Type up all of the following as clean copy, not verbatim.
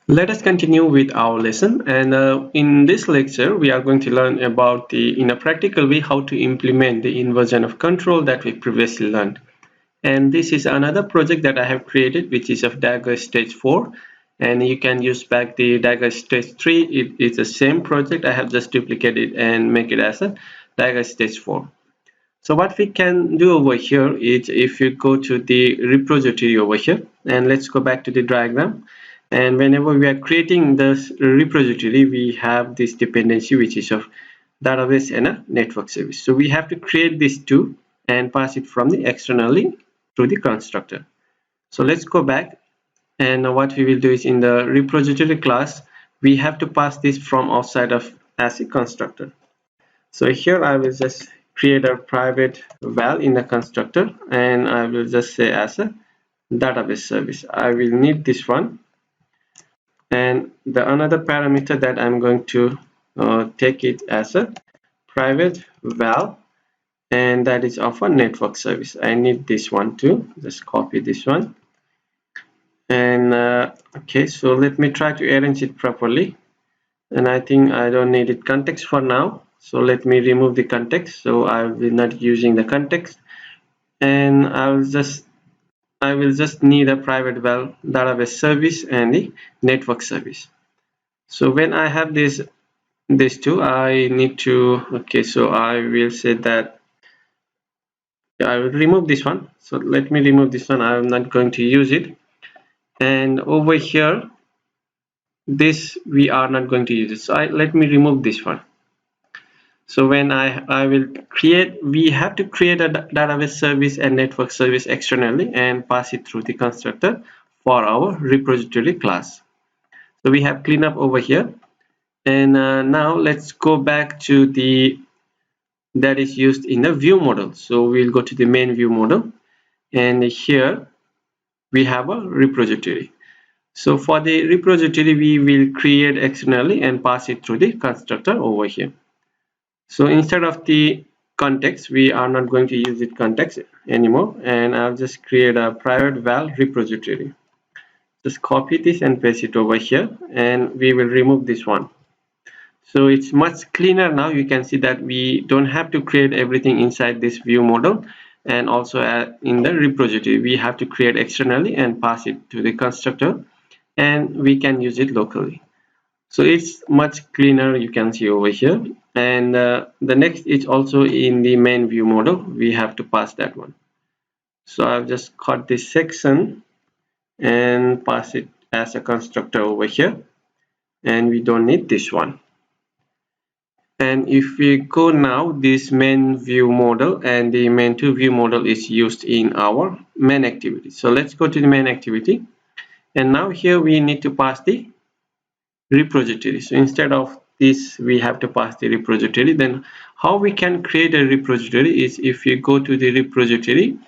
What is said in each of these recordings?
Let us continue with our lesson, and in this lecture we are going to learn about in a practical way how to implement the inversion of control that we previously learned. And this is another project that I have created, which is of Dagger stage 4, and you can use back the Dagger stage 3. It is the same project. I have just duplicated and make it as a Dagger stage 4. So what we can do over here is, if you go to the repository over here, and let's go back to the diagram, and whenever we are creating this repository, we have this dependency which is of database and a network service. So we have to create these two and pass it from the externally through the constructor. So let's go back, and what we will do is, in the repository class we have to pass this from outside of as a constructor. So here I will just create a private val in the constructor, and I will just say as a database service. I will need this one, and the another parameter that I'm going to take it as a private val, and that is of a network service. I need this one too. Just copy this one, and okay, so let me try to arrange it properly. And I think I don't need it context for now, so let me remove the context. So I will not using the context, and I will just need a private val database service and the network service. So when I have these two, I need to, okay, so I will say that I will remove this one. So let me remove this one. I'm not going to use it. And over here, this we are not going to use it. So let me remove this one. So when I will create, we have to create a database service and network service externally and pass it through the constructor for our repository class. So we have clean up over here, and now let's go back to the that is used in the view model. So we'll go to the main view model, and here we have a repository. So for the repository, we will create externally and pass it through the constructor over here. So instead of the context, we are not going to use it context anymore, and I'll just create a private val repository. Just copy this and paste it over here, and we will remove this one. So it's much cleaner now. You can see that we don't have to create everything inside this view model, and also in the repository we have to create externally and pass it to the constructor, and we can use it locally. So it's much cleaner, you can see over here. And the next is also in the main view model. We have to pass that one. So I've just cut this section and pass it as a constructor over here, and we don't need this one. And if we go now, this main view model and the main to view model is used in our main activity. So let's go to the main activity, and now here we need to pass the repository. So instead of this, we have to pass the repository. Then how we can create a repository is, if you go to the repository,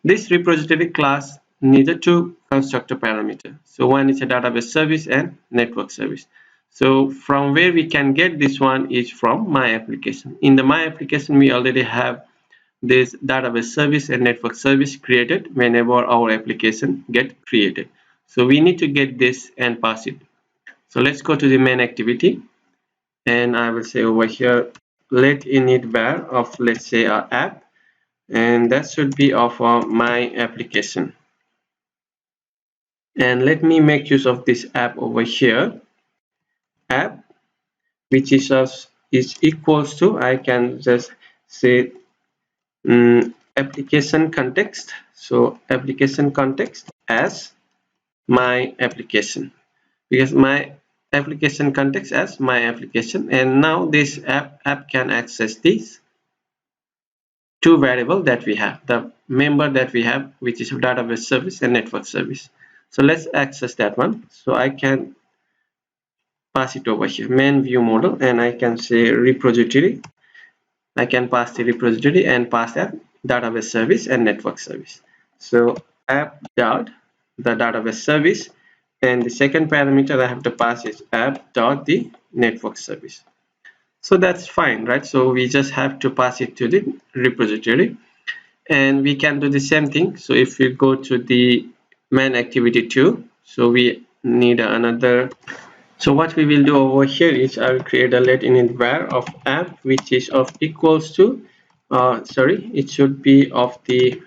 this repository class needs a two constructor parameter. So one is a database service and network service. So from where we can get this one is from my application. In the my application, we already have this database service and network service created whenever our application get created. So we need to get this and pass it. So let's go to the main activity, and I will say over here, let init var of, let's say, our app, and that should be of my application. And let me make use of this app over here, app, which is equals to, I can just say application context. So application context as my application, because my application context as my application. And now this app can access these two variables that we have, the member that we have, which is database service and network service. So let's access that one. So I can pass it over here, main view model, and I can say repository. I can pass the repository and pass that database service and network service. So app dot the database service, and the second parameter I have to pass is app dot the network service. So that's fine, right? So we just have to pass it to the repository, and we can do the same thing. So if we go to the main activity 2, so we need another. So what we will do over here is I will create a let init var of app which is of equals to it should be of the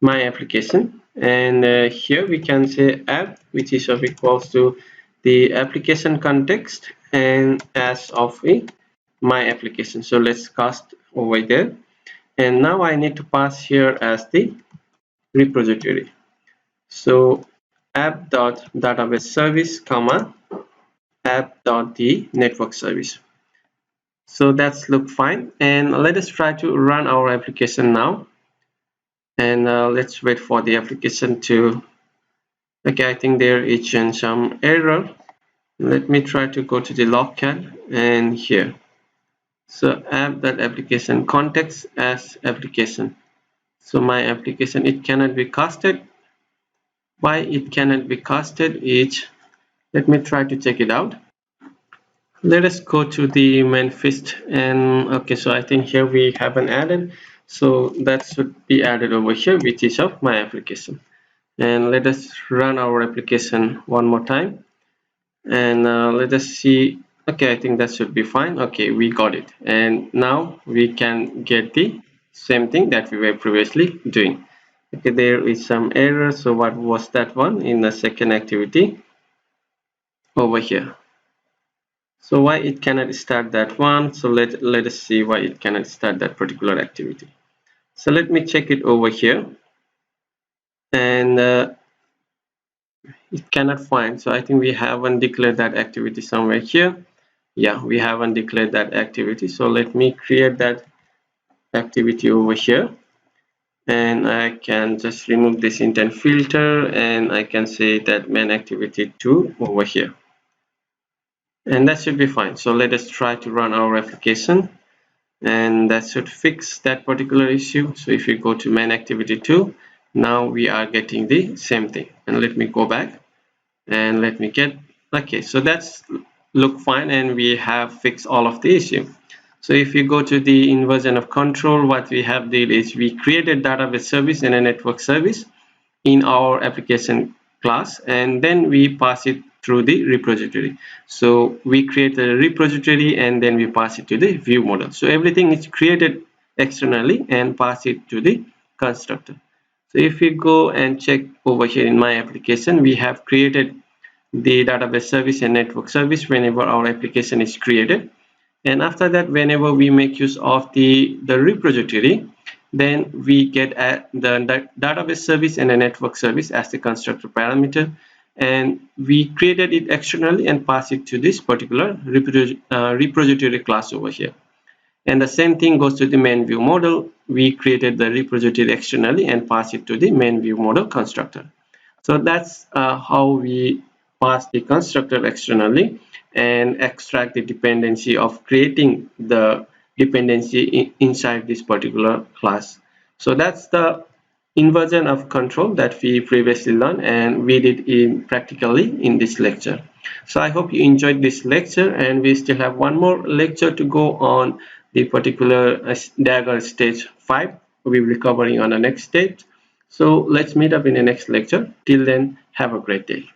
my application, and here we can say app which is of equals to the application context and as of a my application. So let's cast over there, and now I need to pass here as the repository. So app.database service comma app.the network service. So that's look fine, and let us try to run our application now, and let's wait for the application to. Okay, I think there is some error. Let me try to go to the logcat and here. So app.application context as application. So my application, it cannot be casted. Why it cannot be casted is, let me try to check it out. Let us go to the manifest, and okay, so I think here we haven't added, so that should be added over here, which is of my application. And let us run our application one more time, and let us see. Okay, I think that should be fine. Okay, we got it, and now we can get the same thing that we were previously doing. Okay, there is some error. So what was that one in the second activity over here? So why it cannot start that one? So let us see why it cannot start that particular activity. So let me check it over here, and it cannot find. So I think we haven't declared that activity somewhere here. Yeah, we haven't declared that activity. So let me create that activity over here, and I can just remove this intent filter, and I can say that main activity 2 over here, and that should be fine. So let us try to run our application, and that should fix that particular issue. So if you go to main activity 2, now we are getting the same thing. And let me go back and let me get, okay, so that's look fine, and we have fixed all of the issue. So if you go to the inversion of control, what we have did is we created database service and a network service in our application class, and then we pass it through the repository. So we create a repository and then we pass it to the view model. So everything is created externally and pass it to the constructor. So if we go and check over here in my application, we have created the database service and network service whenever our application is created, and after that, whenever we make use of the repository, then we get the database service and a network service as the constructor parameter, and we created it externally and pass it to this particular repository class over here. And the same thing goes to the main view model. We created the repository externally and pass it to the main view model constructor. So that's how we pass the constructor externally and extract the dependency of creating the dependency inside this particular class. So that's the inversion of control that we previously learned, and we did in practically in this lecture. So I hope you enjoyed this lecture, and we still have one more lecture to go on the particular Dagger stage 5. We will be covering on the next stage. So let's meet up in the next lecture. Till then, have a great day.